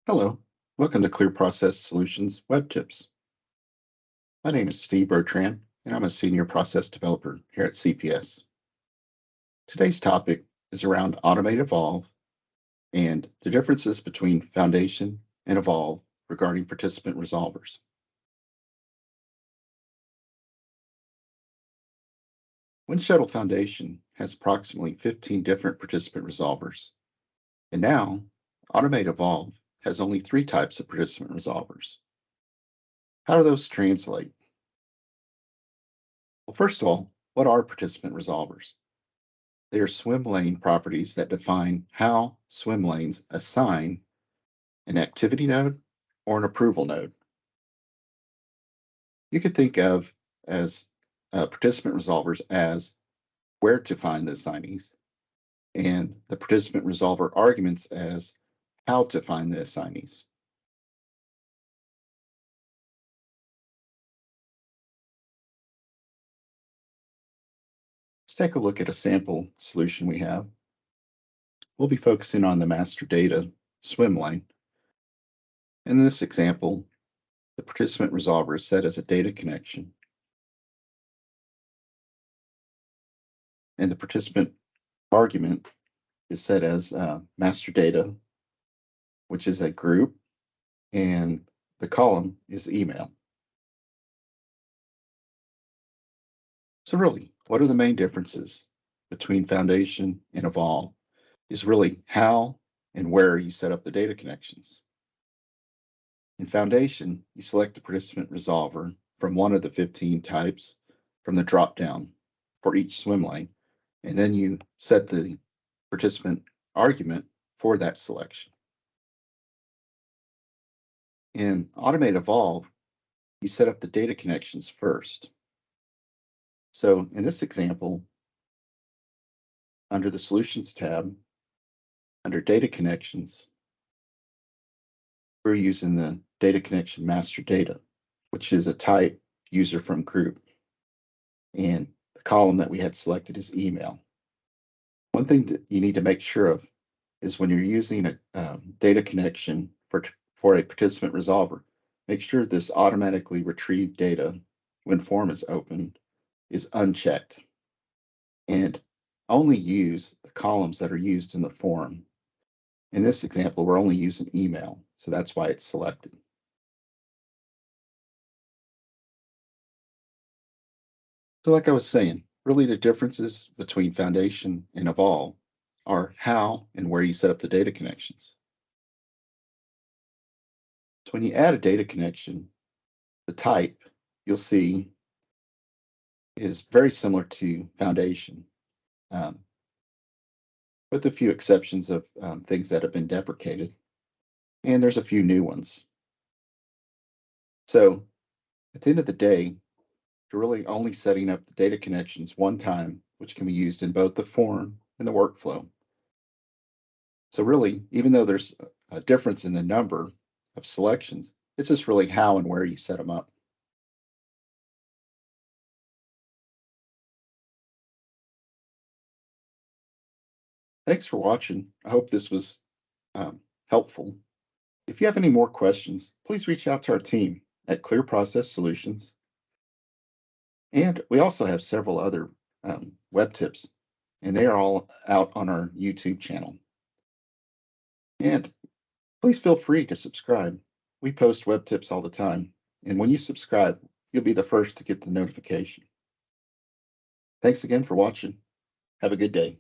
Hello, welcome to Clear Process Solutions WebTips. My name is Steve Bertrand, and I'm a senior process developer here at CPS. Today's topic is around Automate Evolve and the differences between Foundation and Evolve regarding participant resolvers. Winshuttle Foundation has approximately 15 different participant resolvers, and now Automate Evolve has only 3 types of participant resolvers. How do those translate? Well, first of all, what are participant resolvers? They are swim lane properties that define how swim lanes assign an activity node or an approval node. You could think of as participant resolvers as where to find the assignees, and the participant resolver arguments as how to find the assignees. Let's take a look at a sample solution we have. We'll be focusing on the master data swim lane. In this example, the participant resolver is set as a data connection, and the participant argument is set as master data, which is a group, and the column is email. So really, what are the main differences between Foundation and Evolve is really how and where you set up the data connections. In Foundation, you select the participant resolver from one of the 15 types from the drop-down for each swim lane, and then you set the participant argument for that selection. In Automate Evolve, you set up the data connections first. So in this example, under the Solutions tab, under Data Connections, we're using the Data Connection Master Data, which is a type user from group. And the column that we had selected is email. One thing that you need to make sure of is when you're using a data connection for a participant resolver, make sure this automatically retrieve data when form is opened is unchecked, and only use the columns that are used in the form. In this example, we're only using email, so that's why it's selected. So like I was saying, really the differences between Foundation and Evolve are how and where you set up the data connections. So when you add a data connection, the type you'll see is very similar to Foundation, with a few exceptions of things that have been deprecated. And there's a few new ones. So at the end of the day, you're really only setting up the data connections one time, which can be used in both the form and the workflow. So really, even though there's a difference in the number of selections, it's just really how and where you set them up. Thanks for watching. I hope this was helpful. If you have any more questions, please reach out to our team at Clear Process Solutions. And we also have several other web tips, and they are all out on our YouTube channel. And please feel free to subscribe. We post web tips all the time, and when you subscribe, you'll be the first to get the notification. Thanks again for watching. Have a good day.